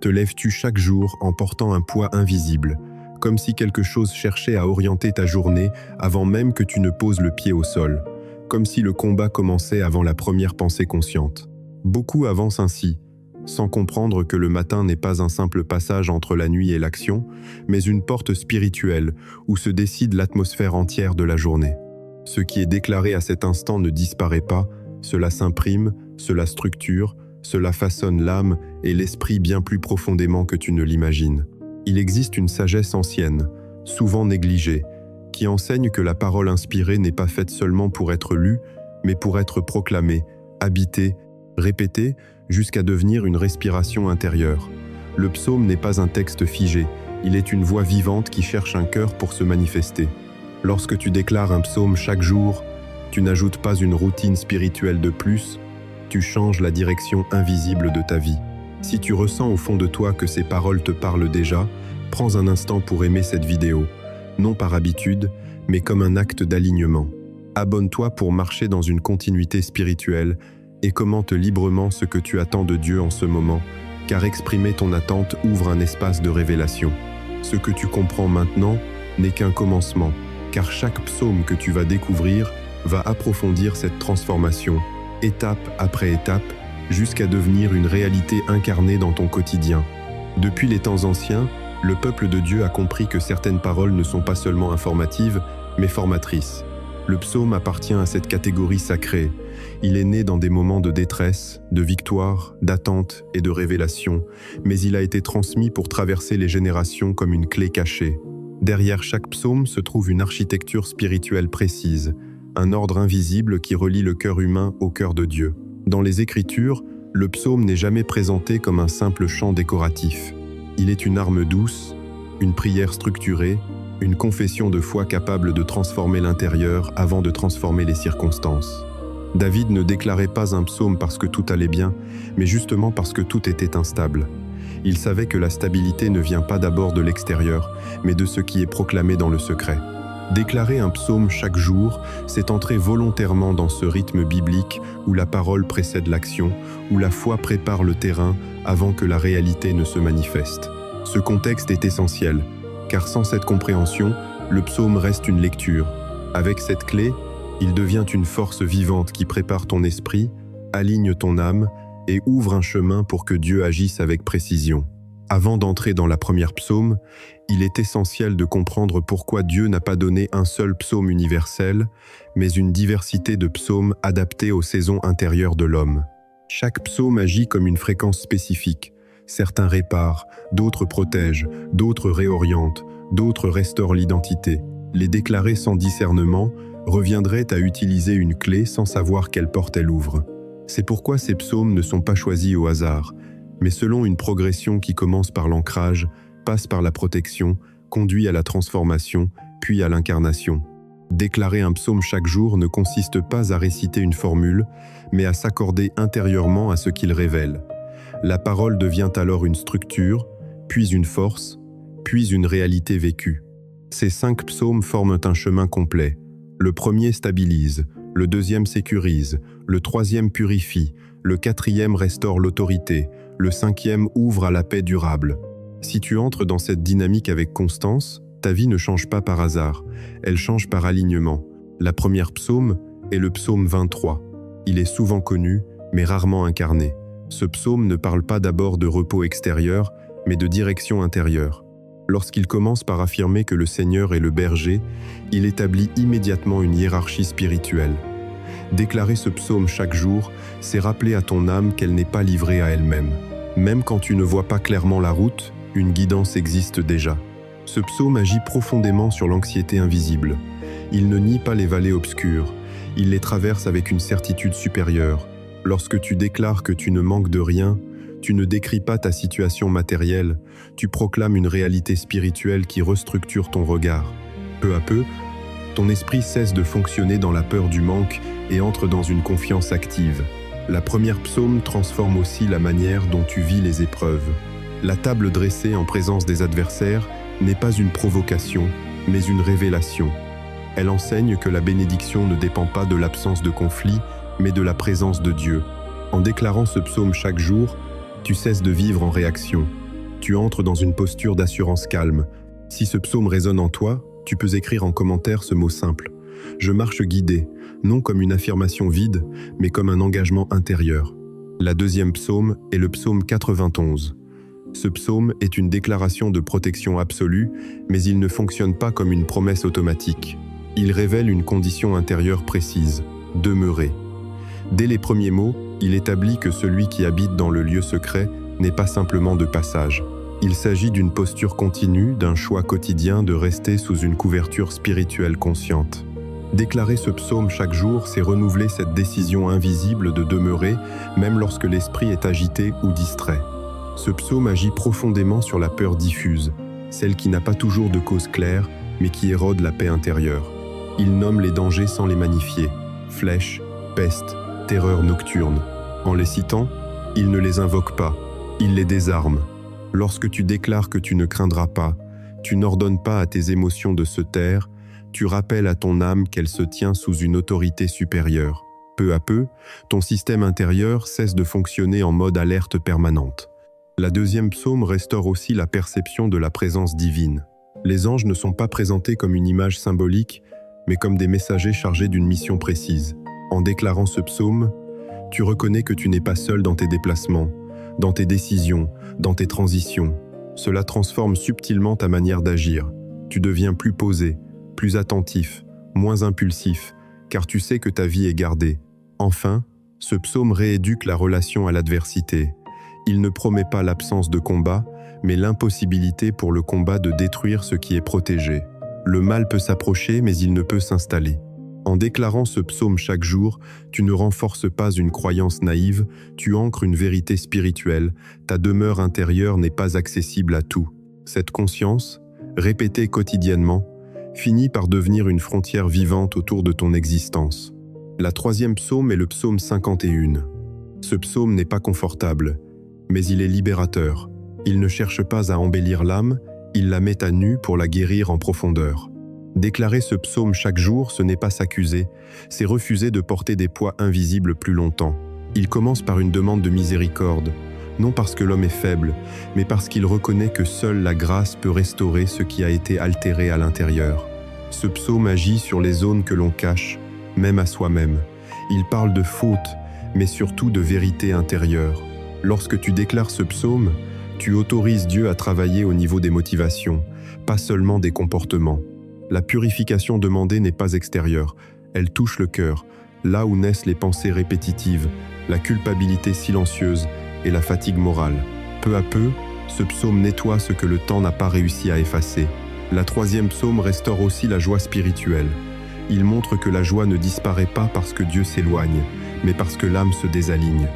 te lèves-tu chaque jour en portant un poids invisible, comme si quelque chose cherchait à orienter ta journée avant même que tu ne poses le pied au sol, comme si le combat commençait avant la première pensée consciente. Beaucoup avancent ainsi, sans comprendre que le matin n'est pas un simple passage entre la nuit et l'action, mais une porte spirituelle où se décide l'atmosphère entière de la journée. Ce qui est déclaré à cet instant ne disparaît pas, cela s'imprime, cela structure, cela façonne l'âme et l'esprit bien plus profondément que tu ne l'imagines. Il existe une sagesse ancienne, souvent négligée, qui enseigne que la parole inspirée n'est pas faite seulement pour être lue, mais pour être proclamée, habitée, répétée, jusqu'à devenir une respiration intérieure. Le psaume n'est pas un texte figé, il est une voix vivante qui cherche un cœur pour se manifester. Lorsque tu déclares un psaume chaque jour, tu n'ajoutes pas une routine spirituelle de plus, tu changes la direction invisible de ta vie. Si tu ressens au fond de toi que ces paroles te parlent déjà, prends un instant pour aimer cette vidéo, non par habitude, mais comme un acte d'alignement. Abonne-toi pour marcher dans une continuité spirituelle et commente librement ce que tu attends de Dieu en ce moment, car exprimer ton attente ouvre un espace de révélation. Ce que tu comprends maintenant n'est qu'un commencement, car chaque psaume que tu vas découvrir va approfondir cette transformation, étape après étape, jusqu'à devenir une réalité incarnée dans ton quotidien. Depuis les temps anciens, le peuple de Dieu a compris que certaines paroles ne sont pas seulement informatives, mais formatrices. Le psaume appartient à cette catégorie sacrée. Il est né dans des moments de détresse, de victoire, d'attente et de révélation, mais il a été transmis pour traverser les générations comme une clé cachée. Derrière chaque psaume se trouve une architecture spirituelle précise, un ordre invisible qui relie le cœur humain au cœur de Dieu. Dans les Écritures, le psaume n'est jamais présenté comme un simple chant décoratif. Il est une arme douce, une prière structurée, une confession de foi capable de transformer l'intérieur avant de transformer les circonstances. David ne déclarait pas un psaume parce que tout allait bien, mais justement parce que tout était instable. Il savait que la stabilité ne vient pas d'abord de l'extérieur, mais de ce qui est proclamé dans le secret. Déclarer un psaume chaque jour, c'est entrer volontairement dans ce rythme biblique où la parole précède l'action, où la foi prépare le terrain avant que la réalité ne se manifeste. Ce contexte est essentiel, car sans cette compréhension, le psaume reste une lecture. Avec cette clé, il devient une force vivante qui prépare ton esprit, aligne ton âme et ouvre un chemin pour que Dieu agisse avec précision. Avant d'entrer dans la première psaume, il est essentiel de comprendre pourquoi Dieu n'a pas donné un seul psaume universel, mais une diversité de psaumes adaptés aux saisons intérieures de l'homme. Chaque psaume agit comme une fréquence spécifique. Certains réparent, d'autres protègent, d'autres réorientent, d'autres restaurent l'identité. Les déclarer sans discernement reviendrait à utiliser une clé sans savoir quelle porte elle ouvre. C'est pourquoi ces psaumes ne sont pas choisis au hasard, mais selon une progression qui commence par l'ancrage, passe par la protection, conduit à la transformation, puis à l'incarnation. Déclarer un psaume chaque jour ne consiste pas à réciter une formule, mais à s'accorder intérieurement à ce qu'il révèle. La parole devient alors une structure, puis une force, puis une réalité vécue. Ces 5 psaumes forment un chemin complet. Le premier stabilise, le deuxième sécurise, le troisième purifie, le quatrième restaure l'autorité, le cinquième ouvre à la paix durable. Si tu entres dans cette dynamique avec constance, ta vie ne change pas par hasard, elle change par alignement. La première psaume est le psaume 23. Il est souvent connu, mais rarement incarné. Ce psaume ne parle pas d'abord de repos extérieur, mais de direction intérieure. Lorsqu'il commence par affirmer que le Seigneur est le berger, il établit immédiatement une hiérarchie spirituelle. Déclarer ce psaume chaque jour, c'est rappeler à ton âme qu'elle n'est pas livrée à elle-même. Même quand tu ne vois pas clairement la route, une guidance existe déjà. Ce psaume agit profondément sur l'anxiété invisible. Il ne nie pas les vallées obscures, il les traverse avec une certitude supérieure. Lorsque tu déclares que tu ne manques de rien, tu ne décris pas ta situation matérielle, tu proclames une réalité spirituelle qui restructure ton regard. Peu à peu, ton esprit cesse de fonctionner dans la peur du manque et entre dans une confiance active. La première psaume transforme aussi la manière dont tu vis les épreuves. La table dressée en présence des adversaires n'est pas une provocation, mais une révélation. Elle enseigne que la bénédiction ne dépend pas de l'absence de conflit, mais de la présence de Dieu. En déclarant ce psaume chaque jour, tu cesses de vivre en réaction. Tu entres dans une posture d'assurance calme. Si ce psaume résonne en toi, tu peux écrire en commentaire ce mot simple. Je marche guidé, non comme une affirmation vide, mais comme un engagement intérieur. La deuxième psaume est le psaume 91. Ce psaume est une déclaration de protection absolue, mais il ne fonctionne pas comme une promesse automatique. Il révèle une condition intérieure précise, demeurer. Dès les premiers mots, il établit que celui qui habite dans le lieu secret n'est pas simplement de passage. Il s'agit d'une posture continue, d'un choix quotidien de rester sous une couverture spirituelle consciente. Déclarer ce psaume chaque jour, c'est renouveler cette décision invisible de demeurer, même lorsque l'esprit est agité ou distrait. Ce psaume agit profondément sur la peur diffuse, celle qui n'a pas toujours de cause claire, mais qui érode la paix intérieure. Il nomme les dangers sans les magnifier, flèches, peste, terreur nocturne. En les citant, il ne les invoque pas, il les désarme. Lorsque tu déclares que tu ne craindras pas, tu n'ordonnes pas à tes émotions de se taire, tu rappelles à ton âme qu'elle se tient sous une autorité supérieure. Peu à peu, ton système intérieur cesse de fonctionner en mode alerte permanente. La deuxième psaume restaure aussi la perception de la présence divine. Les anges ne sont pas présentés comme une image symbolique, mais comme des messagers chargés d'une mission précise. En déclarant ce psaume, tu reconnais que tu n'es pas seul dans tes déplacements, dans tes décisions, dans tes transitions. Cela transforme subtilement ta manière d'agir. Tu deviens plus posé, plus attentif, moins impulsif, car tu sais que ta vie est gardée. Enfin, ce psaume rééduque la relation à l'adversité. Il ne promet pas l'absence de combat, mais l'impossibilité pour le combat de détruire ce qui est protégé. Le mal peut s'approcher, mais il ne peut s'installer. En déclarant ce psaume chaque jour, tu ne renforces pas une croyance naïve, tu ancres une vérité spirituelle, ta demeure intérieure n'est pas accessible à tout. Cette conscience, répétée quotidiennement, finit par devenir une frontière vivante autour de ton existence. La troisième psaume est le psaume 51. Ce psaume n'est pas confortable, mais il est libérateur. Il ne cherche pas à embellir l'âme, il la met à nu pour la guérir en profondeur. Déclarer ce psaume chaque jour, ce n'est pas s'accuser, c'est refuser de porter des poids invisibles plus longtemps. Il commence par une demande de miséricorde, non parce que l'homme est faible, mais parce qu'il reconnaît que seule la grâce peut restaurer ce qui a été altéré à l'intérieur. Ce psaume agit sur les zones que l'on cache, même à soi-même. Il parle de faute, mais surtout de vérité intérieure. Lorsque tu déclares ce psaume, tu autorises Dieu à travailler au niveau des motivations, pas seulement des comportements. La purification demandée n'est pas extérieure, elle touche le cœur, là où naissent les pensées répétitives, la culpabilité silencieuse et la fatigue morale. Peu à peu, ce psaume nettoie ce que le temps n'a pas réussi à effacer. La troisième psaume restaure aussi la joie spirituelle. Il montre que la joie ne disparaît pas parce que Dieu s'éloigne, mais parce que l'âme se désaligne.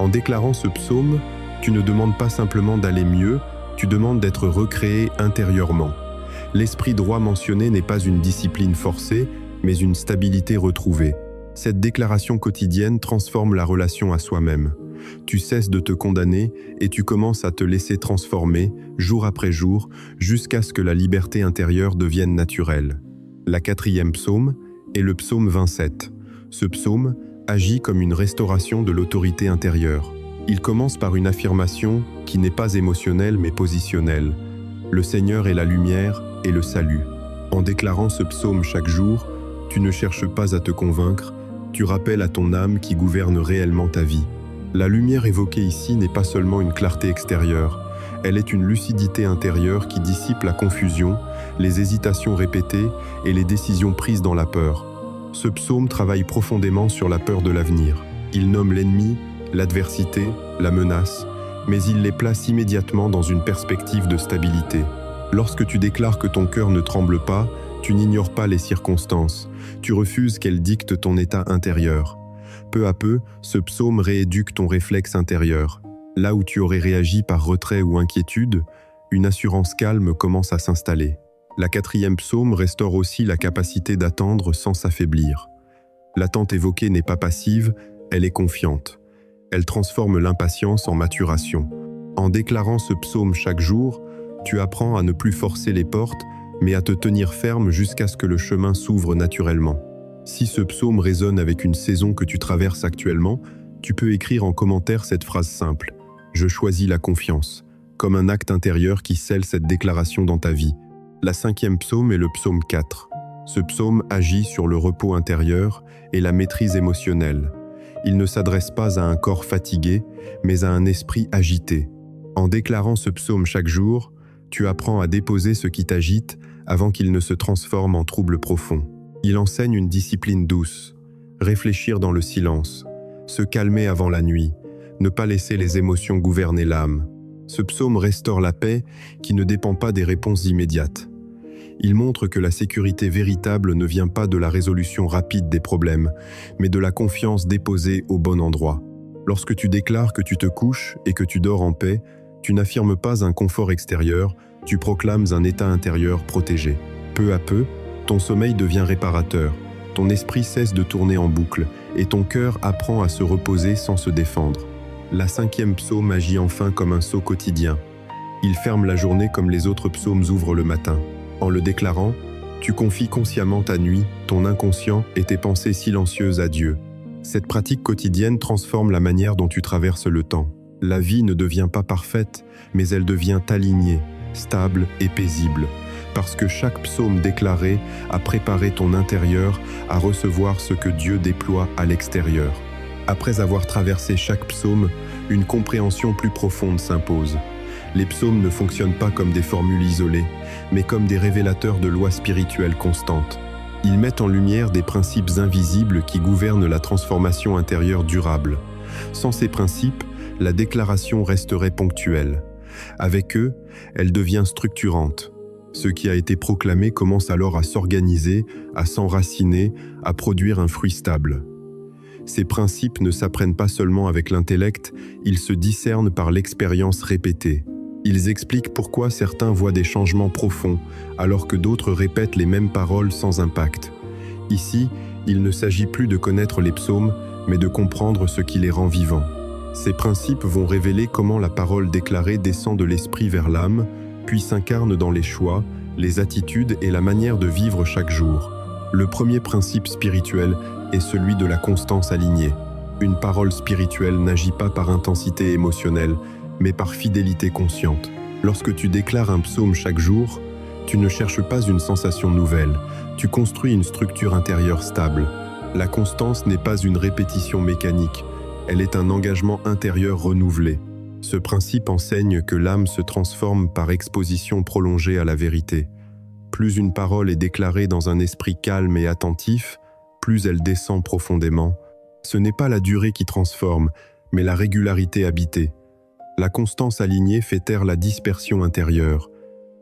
En déclarant ce psaume, tu ne demandes pas simplement d'aller mieux, tu demandes d'être recréé intérieurement. L'esprit droit mentionné n'est pas une discipline forcée, mais une stabilité retrouvée. Cette déclaration quotidienne transforme la relation à soi-même. Tu cesses de te condamner et tu commences à te laisser transformer, jour après jour, jusqu'à ce que la liberté intérieure devienne naturelle. La quatrième psaume est le psaume 27. Ce psaume agit comme une restauration de l'autorité intérieure. Il commence par une affirmation qui n'est pas émotionnelle mais positionnelle. Le Seigneur est la lumière et le salut. En déclarant ce psaume chaque jour, tu ne cherches pas à te convaincre, tu rappelles à ton âme qui gouverne réellement ta vie. La lumière évoquée ici n'est pas seulement une clarté extérieure, elle est une lucidité intérieure qui dissipe la confusion, les hésitations répétées et les décisions prises dans la peur. Ce psaume travaille profondément sur la peur de l'avenir. Il nomme l'ennemi, l'adversité, la menace, mais il les place immédiatement dans une perspective de stabilité. Lorsque tu déclares que ton cœur ne tremble pas, tu n'ignores pas les circonstances, tu refuses qu'elles dictent ton état intérieur. Peu à peu, ce psaume rééduque ton réflexe intérieur. Là où tu aurais réagi par retrait ou inquiétude, une assurance calme commence à s'installer. La quatrième psaume restaure aussi la capacité d'attendre sans s'affaiblir. L'attente évoquée n'est pas passive, elle est confiante. Elle transforme l'impatience en maturation. En déclarant ce psaume chaque jour, tu apprends à ne plus forcer les portes, mais à te tenir ferme jusqu'à ce que le chemin s'ouvre naturellement. Si ce psaume résonne avec une saison que tu traverses actuellement, tu peux écrire en commentaire cette phrase simple : « Je choisis la confiance ». comme un acte intérieur qui scelle cette déclaration dans ta vie. La 5e psaume est le psaume 4. Ce psaume agit sur le repos intérieur et la maîtrise émotionnelle. Il ne s'adresse pas à un corps fatigué, mais à un esprit agité. En déclarant ce psaume chaque jour, tu apprends à déposer ce qui t'agite avant qu'il ne se transforme en trouble profond. Il enseigne une discipline douce, réfléchir dans le silence, se calmer avant la nuit, ne pas laisser les émotions gouverner l'âme. Ce psaume restaure la paix qui ne dépend pas des réponses immédiates. Il montre que la sécurité véritable ne vient pas de la résolution rapide des problèmes, mais de la confiance déposée au bon endroit. Lorsque tu déclares que tu te couches et que tu dors en paix, tu n'affirmes pas un confort extérieur, tu proclames un état intérieur protégé. Peu à peu, ton sommeil devient réparateur, ton esprit cesse de tourner en boucle et ton cœur apprend à se reposer sans se défendre. La 5e psaume agit enfin comme un sceau quotidien. Il ferme la journée comme les autres psaumes ouvrent le matin. En le déclarant, tu confies consciemment ta nuit, ton inconscient et tes pensées silencieuses à Dieu. Cette pratique quotidienne transforme la manière dont tu traverses le temps. La vie ne devient pas parfaite, mais elle devient alignée, stable et paisible, parce que chaque psaume déclaré a préparé ton intérieur à recevoir ce que Dieu déploie à l'extérieur. Après avoir traversé chaque psaume, une compréhension plus profonde s'impose. Les psaumes ne fonctionnent pas comme des formules isolées, mais comme des révélateurs de lois spirituelles constantes. Ils mettent en lumière des principes invisibles qui gouvernent la transformation intérieure durable. Sans ces principes, la déclaration resterait ponctuelle. Avec eux, elle devient structurante. Ce qui a été proclamé commence alors à s'organiser, à s'enraciner, à produire un fruit stable. Ces principes ne s'apprennent pas seulement avec l'intellect, ils se discernent par l'expérience répétée. Ils expliquent pourquoi certains voient des changements profonds, alors que d'autres répètent les mêmes paroles sans impact. Ici, il ne s'agit plus de connaître les psaumes, mais de comprendre ce qui les rend vivants. Ces principes vont révéler comment la parole déclarée descend de l'esprit vers l'âme, puis s'incarne dans les choix, les attitudes et la manière de vivre chaque jour. Le premier principe spirituel est celui de la constance alignée. Une parole spirituelle n'agit pas par intensité émotionnelle, mais par fidélité consciente. Lorsque tu déclares un psaume chaque jour, tu ne cherches pas une sensation nouvelle, tu construis une structure intérieure stable. La constance n'est pas une répétition mécanique, elle est un engagement intérieur renouvelé. Ce principe enseigne que l'âme se transforme par exposition prolongée à la vérité. Plus une parole est déclarée dans un esprit calme et attentif, plus elle descend profondément. Ce n'est pas la durée qui transforme, mais la régularité habitée. La constance alignée fait taire la dispersion intérieure.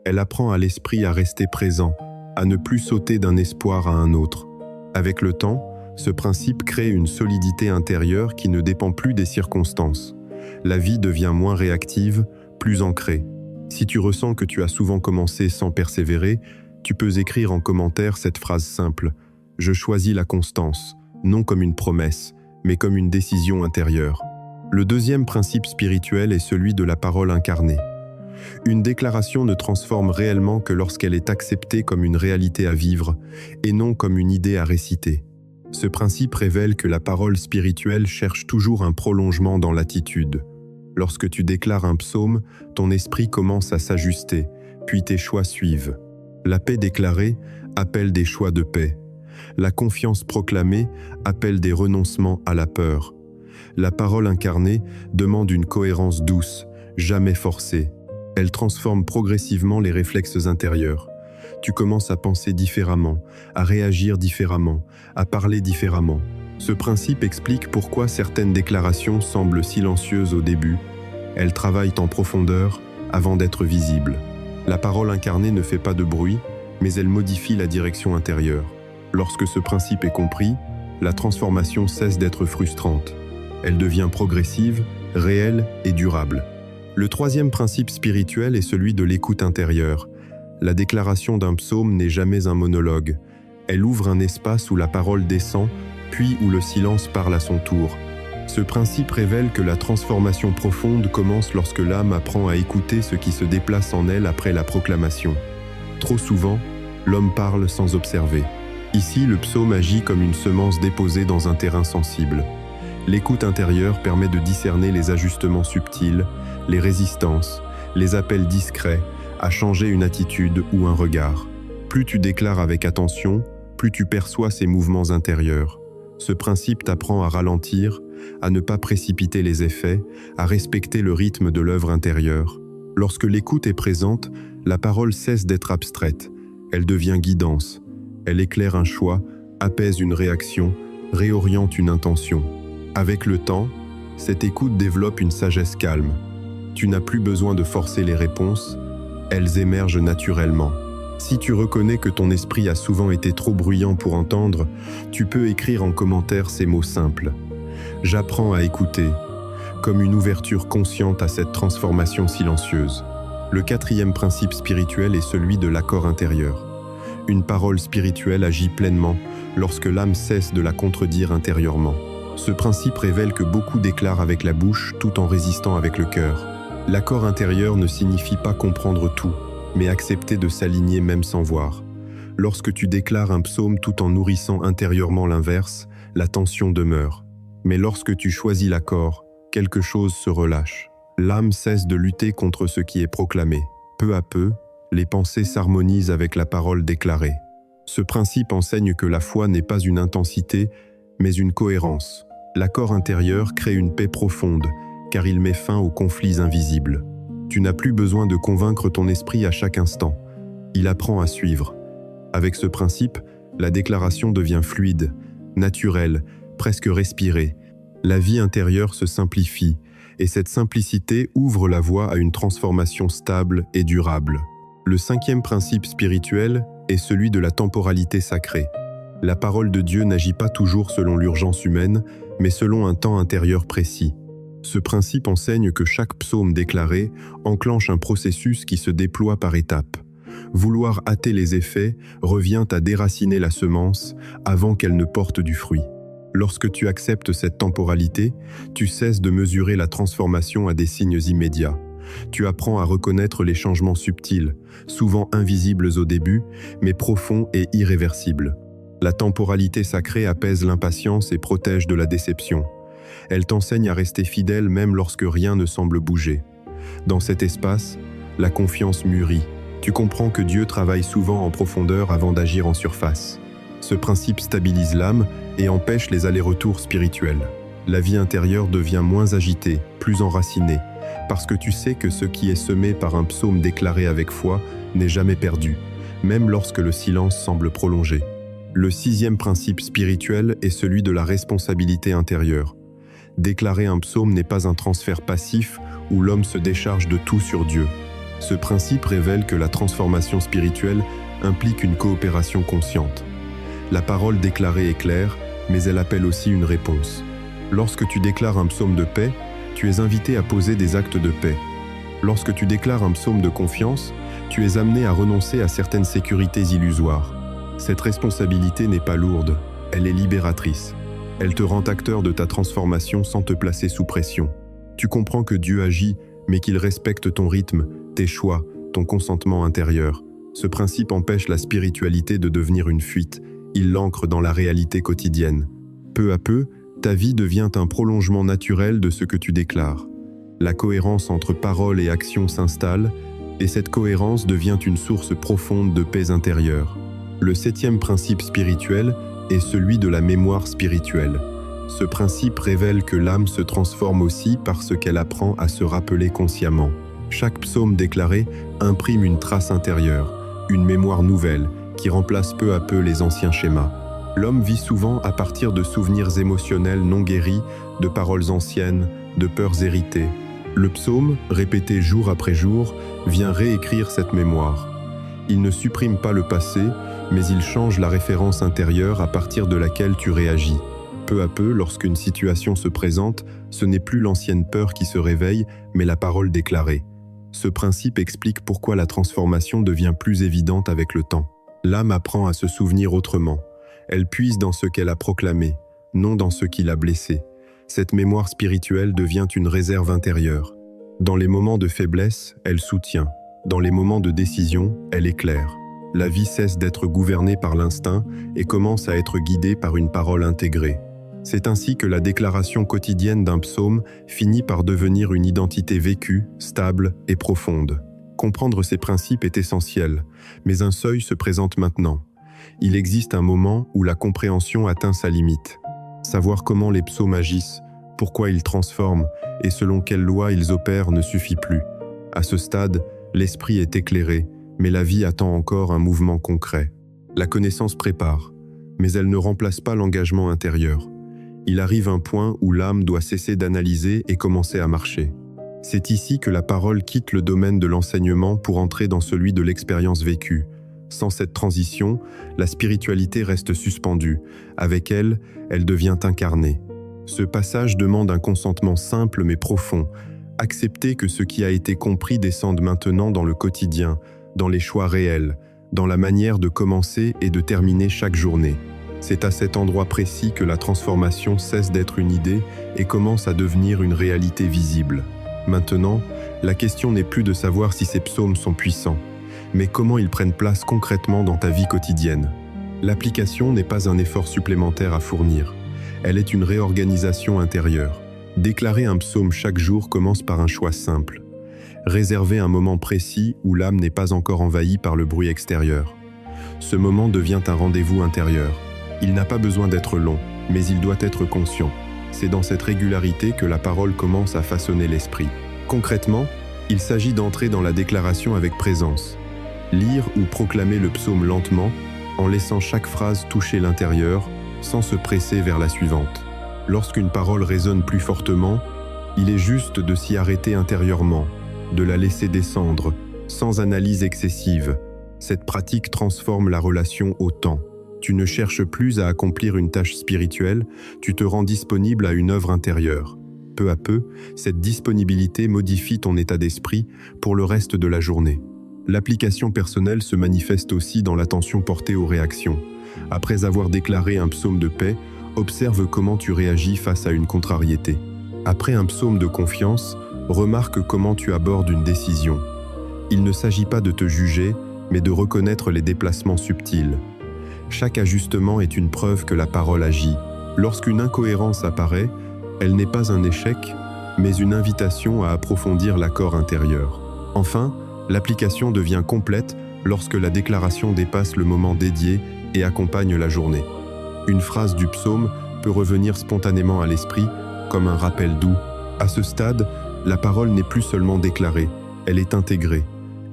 Elle apprend à l'esprit à rester présent, à ne plus sauter d'un espoir à un autre. Avec le temps, ce principe crée une solidité intérieure qui ne dépend plus des circonstances. La vie devient moins réactive, plus ancrée. Si tu ressens que tu as souvent commencé sans persévérer, tu peux écrire en commentaire cette phrase simple « Je choisis la constance », non comme une promesse, mais comme une décision intérieure. Le deuxième principe spirituel est celui de la parole incarnée. Une déclaration ne transforme réellement que lorsqu'elle est acceptée comme une réalité à vivre et non comme une idée à réciter. Ce principe révèle que la parole spirituelle cherche toujours un prolongement dans l'attitude. Lorsque tu déclares un psaume, ton esprit commence à s'ajuster, puis tes choix suivent. La paix déclarée appelle des choix de paix. La confiance proclamée appelle des renoncements à la peur. La parole incarnée demande une cohérence douce, jamais forcée. Elle transforme progressivement les réflexes intérieurs. Tu commences à penser différemment, à réagir différemment, à parler différemment. Ce principe explique pourquoi certaines déclarations semblent silencieuses au début. Elles travaillent en profondeur avant d'être visibles. La parole incarnée ne fait pas de bruit, mais elle modifie la direction intérieure. Lorsque ce principe est compris, la transformation cesse d'être frustrante. Elle devient progressive, réelle et durable. Le troisième principe spirituel est celui de l'écoute intérieure. La déclaration d'un psaume n'est jamais un monologue. Elle ouvre un espace où la parole descend, puis où le silence parle à son tour. Ce principe révèle que la transformation profonde commence lorsque l'âme apprend à écouter ce qui se déplace en elle après la proclamation. Trop souvent, l'homme parle sans observer. Ici, le psaume agit comme une semence déposée dans un terrain sensible. L'écoute intérieure permet de discerner les ajustements subtils, les résistances, les appels discrets à changer une attitude ou un regard. Plus tu déclares avec attention, plus tu perçois ces mouvements intérieurs. Ce principe t'apprend à ralentir, à ne pas précipiter les effets, à respecter le rythme de l'œuvre intérieure. Lorsque l'écoute est présente, la parole cesse d'être abstraite. Elle devient guidance. Elle éclaire un choix, apaise une réaction, réoriente une intention. Avec le temps, cette écoute développe une sagesse calme. Tu n'as plus besoin de forcer les réponses, elles émergent naturellement. Si tu reconnais que ton esprit a souvent été trop bruyant pour entendre, tu peux écrire en commentaire ces mots simples. J'apprends à écouter, comme une ouverture consciente à cette transformation silencieuse. Le quatrième principe spirituel est celui de l'accord intérieur. Une parole spirituelle agit pleinement lorsque l'âme cesse de la contredire intérieurement. Ce principe révèle que beaucoup déclarent avec la bouche tout en résistant avec le cœur. L'accord intérieur ne signifie pas comprendre tout, mais accepter de s'aligner même sans voir. Lorsque tu déclares un psaume tout en nourrissant intérieurement l'inverse, la tension demeure. Mais lorsque tu choisis l'accord, quelque chose se relâche. L'âme cesse de lutter contre ce qui est proclamé. Peu à peu, les pensées s'harmonisent avec la parole déclarée. Ce principe enseigne que la foi n'est pas une intensité, mais une cohérence. L'accord intérieur crée une paix profonde, car il met fin aux conflits invisibles. Tu n'as plus besoin de convaincre ton esprit à chaque instant. Il apprend à suivre. Avec ce principe, la déclaration devient fluide, naturelle, presque respirée. La vie intérieure se simplifie, et cette simplicité ouvre la voie à une transformation stable et durable. Le cinquième principe spirituel est celui de la temporalité sacrée. La parole de Dieu n'agit pas toujours selon l'urgence humaine, mais selon un temps intérieur précis. Ce principe enseigne que chaque psaume déclaré enclenche un processus qui se déploie par étapes. Vouloir hâter les effets revient à déraciner la semence avant qu'elle ne porte du fruit. Lorsque tu acceptes cette temporalité, tu cesses de mesurer la transformation à des signes immédiats. Tu apprends à reconnaître les changements subtils, souvent invisibles au début, mais profonds et irréversibles. La temporalité sacrée apaise l'impatience et protège de la déception. Elle t'enseigne à rester fidèle même lorsque rien ne semble bouger. Dans cet espace, la confiance mûrit. Tu comprends que Dieu travaille souvent en profondeur avant d'agir en surface. Ce principe stabilise l'âme et empêche les allers-retours spirituels. La vie intérieure devient moins agitée, plus enracinée, parce que tu sais que ce qui est semé par un psaume déclaré avec foi n'est jamais perdu, même lorsque le silence semble prolongé. Le sixième principe spirituel est celui de la responsabilité intérieure. Déclarer un psaume n'est pas un transfert passif où l'homme se décharge de tout sur Dieu. Ce principe révèle que la transformation spirituelle implique une coopération consciente. La parole déclarée est claire, mais elle appelle aussi une réponse. Lorsque tu déclares un psaume de paix, tu es invité à poser des actes de paix. Lorsque tu déclares un psaume de confiance, tu es amené à renoncer à certaines sécurités illusoires. Cette responsabilité n'est pas lourde, elle est libératrice. Elle te rend acteur de ta transformation sans te placer sous pression. Tu comprends que Dieu agit, mais qu'il respecte ton rythme, tes choix, ton consentement intérieur. Ce principe empêche la spiritualité de devenir une fuite. Il l'ancre dans la réalité quotidienne. Peu à peu, ta vie devient un prolongement naturel de ce que tu déclares. La cohérence entre parole et action s'installe, et cette cohérence devient une source profonde de paix intérieure. Le septième principe spirituel est celui de la mémoire spirituelle. Ce principe révèle que l'âme se transforme aussi parce qu'elle apprend à se rappeler consciemment. Chaque psaume déclaré imprime une trace intérieure, une mémoire nouvelle qui remplace peu à peu les anciens schémas. L'homme vit souvent à partir de souvenirs émotionnels non guéris, de paroles anciennes, de peurs héritées. Le psaume, répété jour après jour, vient réécrire cette mémoire. Il ne supprime pas le passé, mais il change la référence intérieure à partir de laquelle tu réagis. Peu à peu, lorsqu'une situation se présente, ce n'est plus l'ancienne peur qui se réveille, mais la parole déclarée. Ce principe explique pourquoi la transformation devient plus évidente avec le temps. L'âme apprend à se souvenir autrement. Elle puise dans ce qu'elle a proclamé, non dans ce qui l'a blessé. Cette mémoire spirituelle devient une réserve intérieure. Dans les moments de faiblesse, elle soutient. Dans les moments de décision, elle éclaire. La vie cesse d'être gouvernée par l'instinct et commence à être guidée par une parole intégrée. C'est ainsi que la déclaration quotidienne d'un psaume finit par devenir une identité vécue, stable et profonde. Comprendre ces principes est essentiel, mais un seuil se présente maintenant. Il existe un moment où la compréhension atteint sa limite. Savoir comment les psaumes agissent, pourquoi ils transforment et selon quelles lois ils opèrent ne suffit plus. À ce stade, l'esprit est éclairé, mais la vie attend encore un mouvement concret. La connaissance prépare, mais elle ne remplace pas l'engagement intérieur. Il arrive un point où l'âme doit cesser d'analyser et commencer à marcher. C'est ici que la parole quitte le domaine de l'enseignement pour entrer dans celui de l'expérience vécue. Sans cette transition, la spiritualité reste suspendue. Avec elle, elle devient incarnée. Ce passage demande un consentement simple mais profond. Accepter que ce qui a été compris descende maintenant dans le quotidien, dans les choix réels, dans la manière de commencer et de terminer chaque journée. C'est à cet endroit précis que la transformation cesse d'être une idée et commence à devenir une réalité visible. Maintenant, la question n'est plus de savoir si ces psaumes sont puissants, mais comment ils prennent place concrètement dans ta vie quotidienne. L'application n'est pas un effort supplémentaire à fournir, elle est une réorganisation intérieure. Déclarer un psaume chaque jour commence par un choix simple. Réserver un moment précis où l'âme n'est pas encore envahie par le bruit extérieur. Ce moment devient un rendez-vous intérieur. Il n'a pas besoin d'être long, mais il doit être conscient. C'est dans cette régularité que la parole commence à façonner l'esprit. Concrètement, il s'agit d'entrer dans la déclaration avec présence. Lire ou proclamer le psaume lentement, en laissant chaque phrase toucher l'intérieur, sans se presser vers la suivante. Lorsqu'une parole résonne plus fortement, il est juste de s'y arrêter intérieurement, de la laisser descendre, sans analyse excessive. Cette pratique transforme la relation au temps. Tu ne cherches plus à accomplir une tâche spirituelle, tu te rends disponible à une œuvre intérieure. Peu à peu, cette disponibilité modifie ton état d'esprit pour le reste de la journée. L'application personnelle se manifeste aussi dans l'attention portée aux réactions. Après avoir déclaré un psaume de paix, observe comment tu réagis face à une contrariété. Après un psaume de confiance, remarque comment tu abordes une décision. Il ne s'agit pas de te juger, mais de reconnaître les déplacements subtils. Chaque ajustement est une preuve que la parole agit. Lorsqu'une incohérence apparaît, elle n'est pas un échec, mais une invitation à approfondir l'accord intérieur. Enfin, l'application devient complète lorsque la déclaration dépasse le moment dédié et accompagne la journée. Une phrase du psaume peut revenir spontanément à l'esprit, comme un rappel doux. À ce stade, la parole n'est plus seulement déclarée, elle est intégrée.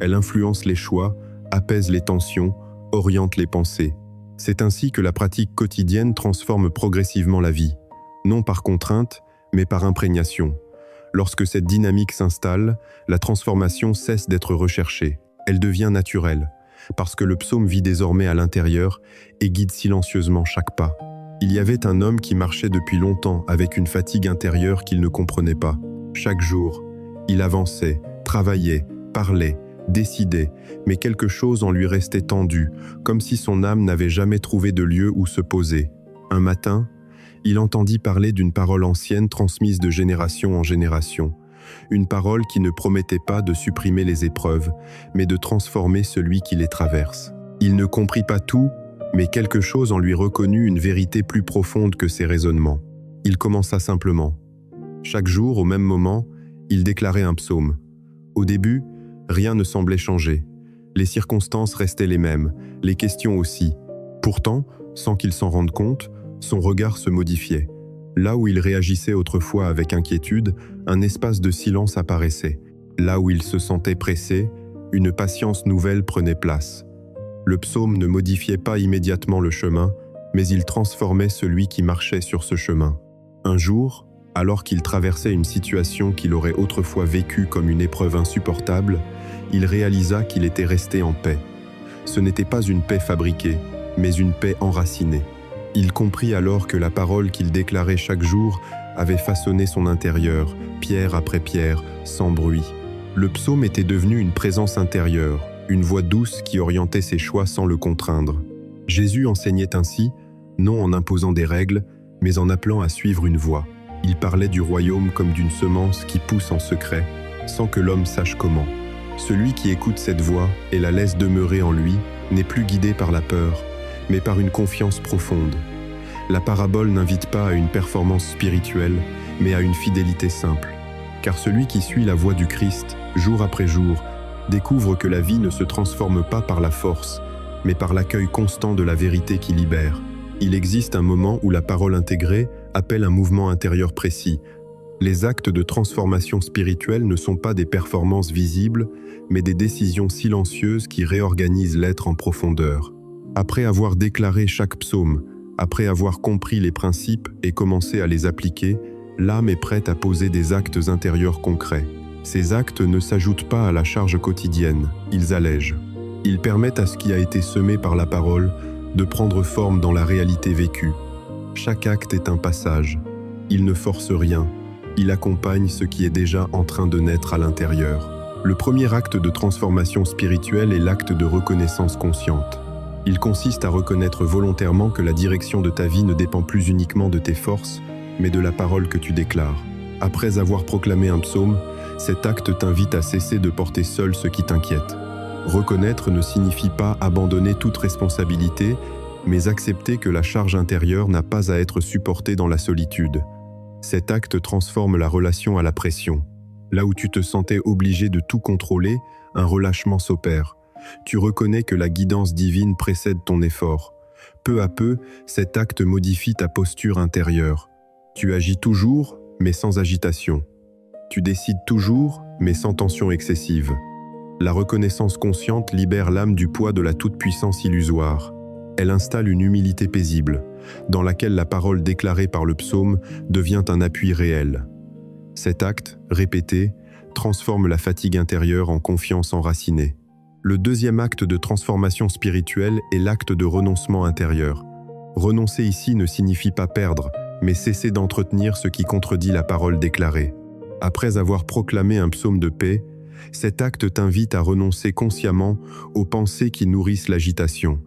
Elle influence les choix, apaise les tensions, oriente les pensées. C'est ainsi que la pratique quotidienne transforme progressivement la vie, non par contrainte, mais par imprégnation. Lorsque cette dynamique s'installe, la transformation cesse d'être recherchée. Elle devient naturelle, parce que le psaume vit désormais à l'intérieur et guide silencieusement chaque pas. Il y avait un homme qui marchait depuis longtemps avec une fatigue intérieure qu'il ne comprenait pas. Chaque jour, il avançait, travaillait, parlait, décidait, mais quelque chose en lui restait tendu, comme si son âme n'avait jamais trouvé de lieu où se poser. Un matin, il entendit parler d'une parole ancienne transmise de génération en génération, une parole qui ne promettait pas de supprimer les épreuves, mais de transformer celui qui les traverse. Il ne comprit pas tout, mais quelque chose en lui reconnut une vérité plus profonde que ses raisonnements. Il commença simplement. Chaque jour, au même moment, il déclarait un psaume. Au début, rien ne semblait changer. Les circonstances restaient les mêmes, les questions aussi. Pourtant, sans qu'il s'en rende compte, son regard se modifiait. Là où il réagissait autrefois avec inquiétude, un espace de silence apparaissait. Là où il se sentait pressé, une patience nouvelle prenait place. Le psaume ne modifiait pas immédiatement le chemin, mais il transformait celui qui marchait sur ce chemin. Un jour, alors qu'il traversait une situation qu'il aurait autrefois vécue comme une épreuve insupportable, il réalisa qu'il était resté en paix. Ce n'était pas une paix fabriquée, mais une paix enracinée. Il comprit alors que la parole qu'il déclarait chaque jour avait façonné son intérieur, pierre après pierre, sans bruit. Le psaume était devenu une présence intérieure, une voix douce qui orientait ses choix sans le contraindre. Jésus enseignait ainsi, non en imposant des règles, mais en appelant à suivre une voie. Il parlait du royaume comme d'une semence qui pousse en secret, sans que l'homme sache comment. Celui qui écoute cette voix et la laisse demeurer en lui n'est plus guidé par la peur, mais par une confiance profonde. La parabole n'invite pas à une performance spirituelle, mais à une fidélité simple. Car celui qui suit la voie du Christ, jour après jour, découvre que la vie ne se transforme pas par la force, mais par l'accueil constant de la vérité qui libère. Il existe un moment où la parole intégrée appelle un mouvement intérieur précis. Les actes de transformation spirituelle ne sont pas des performances visibles, mais des décisions silencieuses qui réorganisent l'être en profondeur. Après avoir déclaré chaque psaume, après avoir compris les principes et commencé à les appliquer, l'âme est prête à poser des actes intérieurs concrets. Ces actes ne s'ajoutent pas à la charge quotidienne, ils allègent. Ils permettent à ce qui a été semé par la parole de prendre forme dans la réalité vécue. Chaque acte est un passage. Il ne force rien. Il accompagne ce qui est déjà en train de naître à l'intérieur. Le premier acte de transformation spirituelle est l'acte de reconnaissance consciente. Il consiste à reconnaître volontairement que la direction de ta vie ne dépend plus uniquement de tes forces, mais de la parole que tu déclares. Après avoir proclamé un psaume, cet acte t'invite à cesser de porter seul ce qui t'inquiète. Reconnaître ne signifie pas abandonner toute responsabilité, mais accepter que la charge intérieure n'a pas à être supportée dans la solitude. Cet acte transforme la relation à la pression. Là où tu te sentais obligé de tout contrôler, un relâchement s'opère. Tu reconnais que la guidance divine précède ton effort. Peu à peu, cet acte modifie ta posture intérieure. Tu agis toujours, mais sans agitation. Tu décides toujours, mais sans tension excessive. La reconnaissance consciente libère l'âme du poids de la toute-puissance illusoire. Elle installe une humilité paisible, dans laquelle la parole déclarée par le psaume devient un appui réel. Cet acte, répété, transforme la fatigue intérieure en confiance enracinée. Le deuxième acte de transformation spirituelle est l'acte de renoncement intérieur. Renoncer ici ne signifie pas perdre, mais cesser d'entretenir ce qui contredit la parole déclarée. Après avoir proclamé un psaume de paix, cet acte t'invite à renoncer consciemment aux pensées qui nourrissent l'agitation.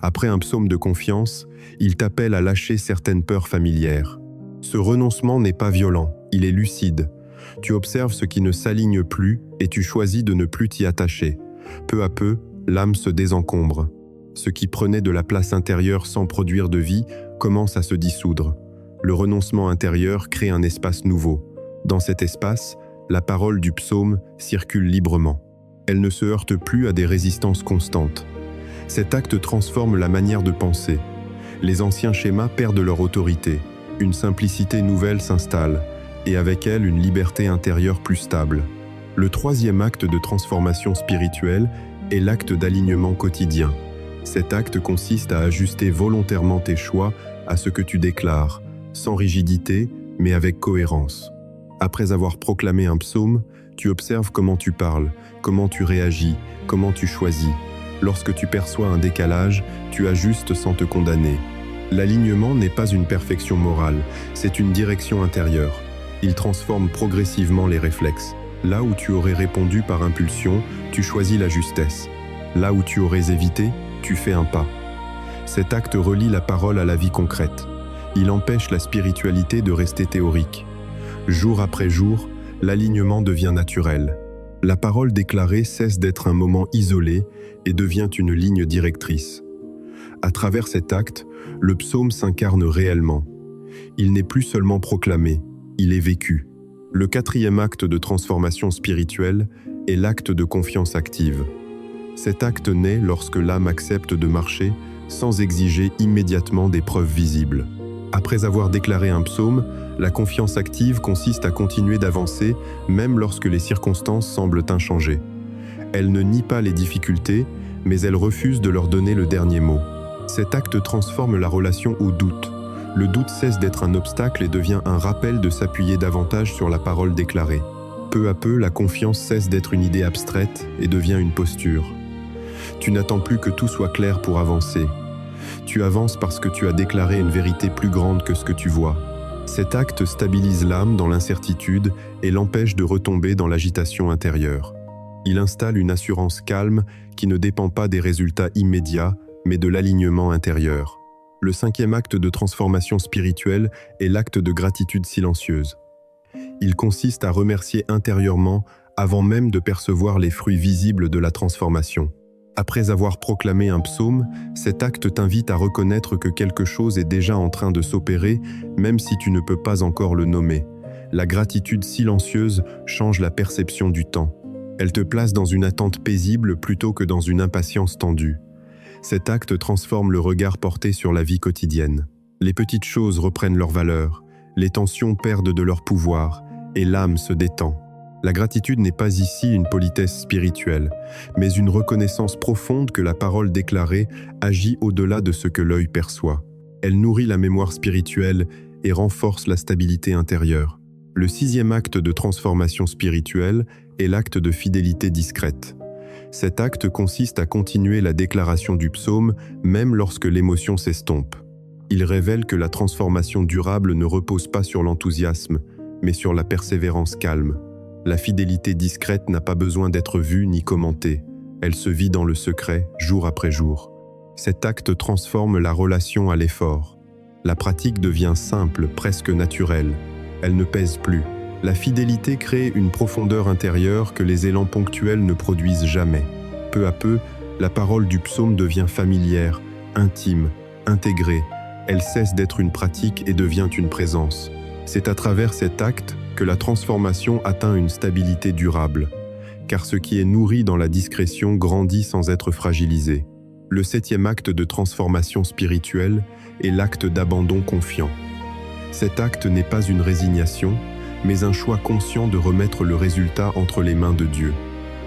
Après un psaume de confiance, il t'appelle à lâcher certaines peurs familières. Ce renoncement n'est pas violent, il est lucide. Tu observes ce qui ne s'aligne plus et tu choisis de ne plus t'y attacher. Peu à peu, l'âme se désencombre. Ce qui prenait de la place intérieure sans produire de vie commence à se dissoudre. Le renoncement intérieur crée un espace nouveau. Dans cet espace, la parole du psaume circule librement. Elle ne se heurte plus à des résistances constantes. Cet acte transforme la manière de penser. Les anciens schémas perdent leur autorité. Une simplicité nouvelle s'installe, et avec elle une liberté intérieure plus stable. Le troisième acte de transformation spirituelle est l'acte d'alignement quotidien. Cet acte consiste à ajuster volontairement tes choix à ce que tu déclares, sans rigidité, mais avec cohérence. Après avoir proclamé un psaume, tu observes comment tu parles, comment tu réagis, comment tu choisis. Lorsque tu perçois un décalage, tu ajustes sans te condamner. L'alignement n'est pas une perfection morale, c'est une direction intérieure. Il transforme progressivement les réflexes. Là où tu aurais répondu par impulsion, tu choisis la justesse. Là où tu aurais évité, tu fais un pas. Cet acte relie la parole à la vie concrète. Il empêche la spiritualité de rester théorique. Jour après jour, l'alignement devient naturel. La parole déclarée cesse d'être un moment isolé et devient une ligne directrice. À travers cet acte, le psaume s'incarne réellement. Il n'est plus seulement proclamé, il est vécu. Le quatrième acte de transformation spirituelle est l'acte de confiance active. Cet acte naît lorsque l'âme accepte de marcher sans exiger immédiatement des preuves visibles. Après avoir déclaré un psaume, la confiance active consiste à continuer d'avancer même lorsque les circonstances semblent inchangées. Elle ne nie pas les difficultés, mais elle refuse de leur donner le dernier mot. Cet acte transforme la relation au doute. Le doute cesse d'être un obstacle et devient un rappel de s'appuyer davantage sur la parole déclarée. Peu à peu, la confiance cesse d'être une idée abstraite et devient une posture. Tu n'attends plus que tout soit clair pour avancer. Tu avances parce que tu as déclaré une vérité plus grande que ce que tu vois. Cet acte stabilise l'âme dans l'incertitude et l'empêche de retomber dans l'agitation intérieure. Il installe une assurance calme qui ne dépend pas des résultats immédiats, mais de l'alignement intérieur. Le cinquième acte de transformation spirituelle est l'acte de gratitude silencieuse. Il consiste à remercier intérieurement avant même de percevoir les fruits visibles de la transformation. Après avoir proclamé un psaume, cet acte t'invite à reconnaître que quelque chose est déjà en train de s'opérer, même si tu ne peux pas encore le nommer. La gratitude silencieuse change la perception du temps. Elle te place dans une attente paisible plutôt que dans une impatience tendue. Cet acte transforme le regard porté sur la vie quotidienne. Les petites choses reprennent leur valeur, les tensions perdent de leur pouvoir, et l'âme se détend. La gratitude n'est pas ici une politesse spirituelle, mais une reconnaissance profonde que la parole déclarée agit au-delà de ce que l'œil perçoit. Elle nourrit la mémoire spirituelle et renforce la stabilité intérieure. Le 6e acte de transformation spirituelle est l'acte de fidélité discrète. Cet acte consiste à continuer la déclaration du psaume même lorsque l'émotion s'estompe. Il révèle que la transformation durable ne repose pas sur l'enthousiasme, mais sur la persévérance calme. La fidélité discrète n'a pas besoin d'être vue ni commentée. Elle se vit dans le secret, jour après jour. Cet acte transforme la relation à l'effort. La pratique devient simple, presque naturelle. Elle ne pèse plus. La fidélité crée une profondeur intérieure que les élans ponctuels ne produisent jamais. Peu à peu, la parole du psaume devient familière, intime, intégrée. Elle cesse d'être une pratique et devient une présence. C'est à travers cet acte que la transformation atteint une stabilité durable, car ce qui est nourri dans la discrétion grandit sans être fragilisé. Le 7e acte de transformation spirituelle est l'acte d'abandon confiant. Cet acte n'est pas une résignation, mais un choix conscient de remettre le résultat entre les mains de Dieu.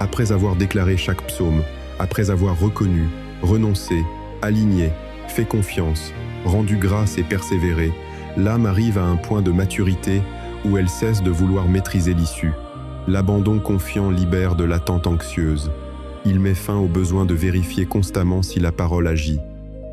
Après avoir déclaré chaque psaume, après avoir reconnu, renoncé, aligné, fait confiance, rendu grâce et persévéré, l'âme arrive à un point de maturité où elle cesse de vouloir maîtriser l'issue. L'abandon confiant libère de l'attente anxieuse. Il met fin au besoin de vérifier constamment si la parole agit.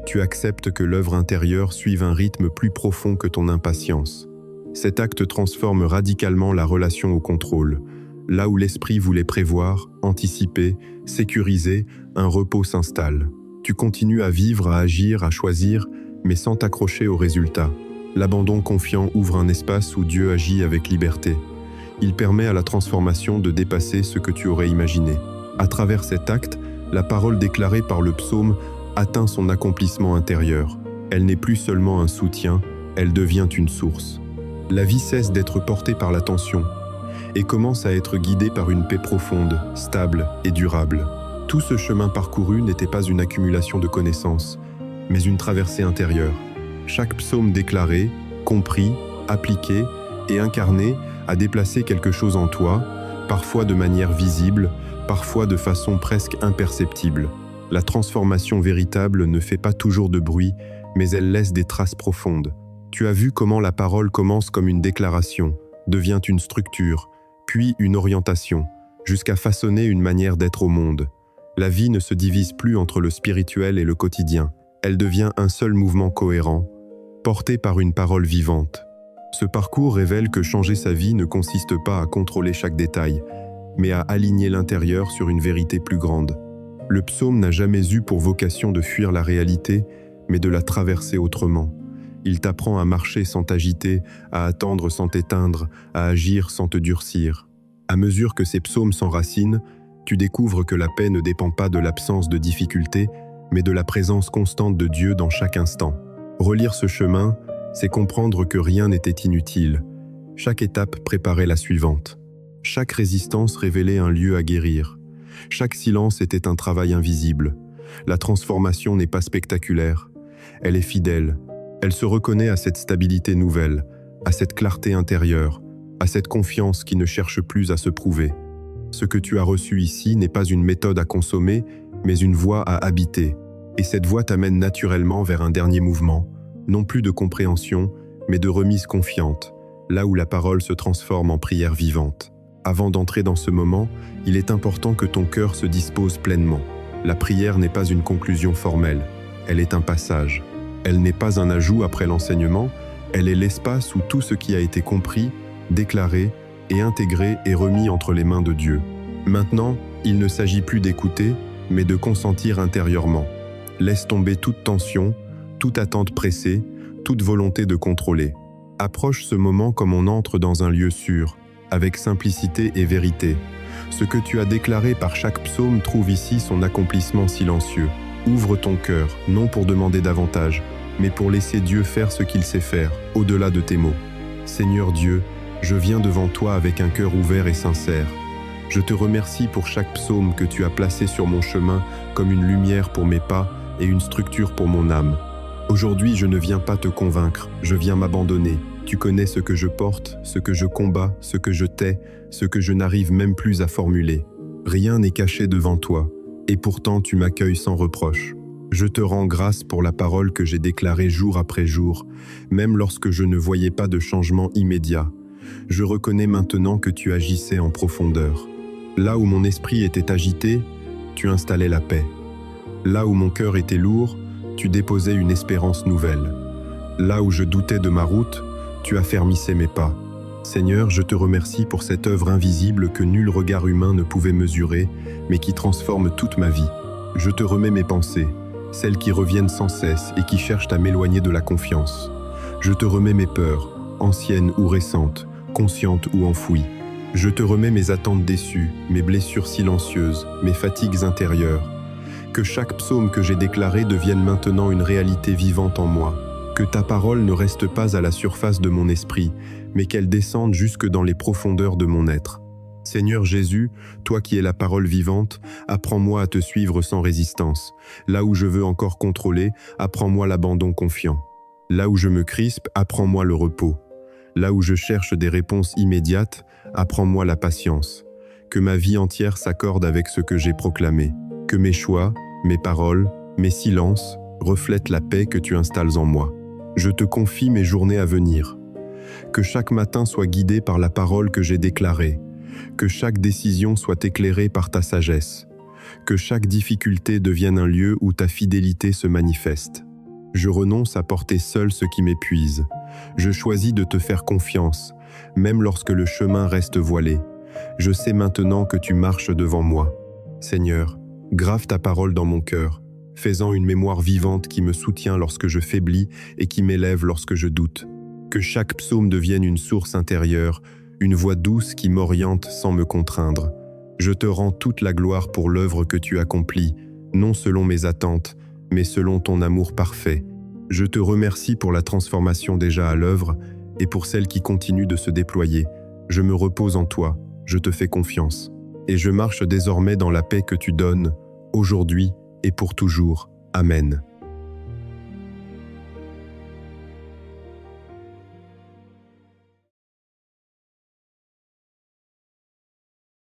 Tu acceptes que l'œuvre intérieure suive un rythme plus profond que ton impatience. Cet acte transforme radicalement la relation au contrôle. Là où l'esprit voulait prévoir, anticiper, sécuriser, un repos s'installe. Tu continues à vivre, à agir, à choisir, mais sans t'accrocher au résultat. L'abandon confiant ouvre un espace où Dieu agit avec liberté. Il permet à la transformation de dépasser ce que tu aurais imaginé. À travers cet acte, la parole déclarée par le psaume atteint son accomplissement intérieur. Elle n'est plus seulement un soutien, elle devient une source. La vie cesse d'être portée par la tension et commence à être guidée par une paix profonde, stable et durable. Tout ce chemin parcouru n'était pas une accumulation de connaissances, mais une traversée intérieure. Chaque psaume déclaré, compris, appliqué et incarné a déplacé quelque chose en toi, parfois de manière visible, parfois de façon presque imperceptible. La transformation véritable ne fait pas toujours de bruit, mais elle laisse des traces profondes. Tu as vu comment la parole commence comme une déclaration, devient une structure, puis une orientation, jusqu'à façonner une manière d'être au monde. La vie ne se divise plus entre le spirituel et le quotidien. Elle devient un seul mouvement cohérent, porté par une parole vivante. Ce parcours révèle que changer sa vie ne consiste pas à contrôler chaque détail, mais à aligner l'intérieur sur une vérité plus grande. Le psaume n'a jamais eu pour vocation de fuir la réalité, mais de la traverser autrement. Il t'apprend à marcher sans t'agiter, à attendre sans t'éteindre, à agir sans te durcir. À mesure que ces psaumes s'enracinent, tu découvres que la paix ne dépend pas de l'absence de difficultés, mais de la présence constante de Dieu dans chaque instant. Relire ce chemin, c'est comprendre que rien n'était inutile. Chaque étape préparait la suivante. Chaque résistance révélait un lieu à guérir. Chaque silence était un travail invisible. La transformation n'est pas spectaculaire. Elle est fidèle. Elle se reconnaît à cette stabilité nouvelle, à cette clarté intérieure, à cette confiance qui ne cherche plus à se prouver. Ce que tu as reçu ici n'est pas une méthode à consommer, mais une voie à habiter. Et cette voie t'amène naturellement vers un dernier mouvement, non plus de compréhension, mais de remise confiante, là où la parole se transforme en prière vivante. Avant d'entrer dans ce moment, il est important que ton cœur se dispose pleinement. La prière n'est pas une conclusion formelle, elle est un passage. Elle n'est pas un ajout après l'enseignement, elle est l'espace où tout ce qui a été compris, déclaré et intégré est remis entre les mains de Dieu. Maintenant, il ne s'agit plus d'écouter, mais de consentir intérieurement. Laisse tomber toute tension, toute attente pressée, toute volonté de contrôler. Approche ce moment comme on entre dans un lieu sûr, avec simplicité et vérité. Ce que tu as déclaré par chaque psaume trouve ici son accomplissement silencieux. Ouvre ton cœur, non pour demander davantage, mais pour laisser Dieu faire ce qu'il sait faire, au-delà de tes mots. Seigneur Dieu, je viens devant toi avec un cœur ouvert et sincère. Je te remercie pour chaque psaume que tu as placé sur mon chemin comme une lumière pour mes pas et une structure pour mon âme. Aujourd'hui, je ne viens pas te convaincre, je viens m'abandonner. Tu connais ce que je porte, ce que je combats, ce que je tais, ce que je n'arrive même plus à formuler. Rien n'est caché devant toi, et pourtant tu m'accueilles sans reproche. Je te rends grâce pour la parole que j'ai déclarée jour après jour, même lorsque je ne voyais pas de changement immédiat. Je reconnais maintenant que tu agissais en profondeur. Là où mon esprit était agité, tu installais la paix. Là où mon cœur était lourd, tu déposais une espérance nouvelle. Là où je doutais de ma route, tu affermissais mes pas. Seigneur, je te remercie pour cette œuvre invisible que nul regard humain ne pouvait mesurer, mais qui transforme toute ma vie. Je te remets mes pensées, celles qui reviennent sans cesse et qui cherchent à m'éloigner de la confiance. Je te remets mes peurs, anciennes ou récentes, conscientes ou enfouies. Je te remets mes attentes déçues, mes blessures silencieuses, mes fatigues intérieures. Que chaque psaume que j'ai déclaré devienne maintenant une réalité vivante en moi. Que ta parole ne reste pas à la surface de mon esprit, mais qu'elle descende jusque dans les profondeurs de mon être. Seigneur Jésus, toi qui es la parole vivante, apprends-moi à te suivre sans résistance. Là où je veux encore contrôler, apprends-moi l'abandon confiant. Là où je me crispe, apprends-moi le repos. Là où je cherche des réponses immédiates, apprends-moi la patience. Que ma vie entière s'accorde avec ce que j'ai proclamé. Que mes choix, mes paroles, mes silences reflètent la paix que tu installes en moi. Je te confie mes journées à venir. Que chaque matin soit guidé par la parole que j'ai déclarée. Que chaque décision soit éclairée par ta sagesse. Que chaque difficulté devienne un lieu où ta fidélité se manifeste. Je renonce à porter seul ce qui m'épuise. Je choisis de te faire confiance, même lorsque le chemin reste voilé. Je sais maintenant que tu marches devant moi. Seigneur, grave ta parole dans mon cœur, fais-en une mémoire vivante qui me soutient lorsque je faiblis et qui m'élève lorsque je doute. Que chaque psaume devienne une source intérieure, une voix douce qui m'oriente sans me contraindre. Je te rends toute la gloire pour l'œuvre que tu accomplis, non selon mes attentes, mais selon ton amour parfait. Je te remercie pour la transformation déjà à l'œuvre et pour celle qui continue de se déployer. Je me repose en toi, je te fais confiance. Et je marche désormais dans la paix que tu donnes, aujourd'hui et pour toujours. Amen.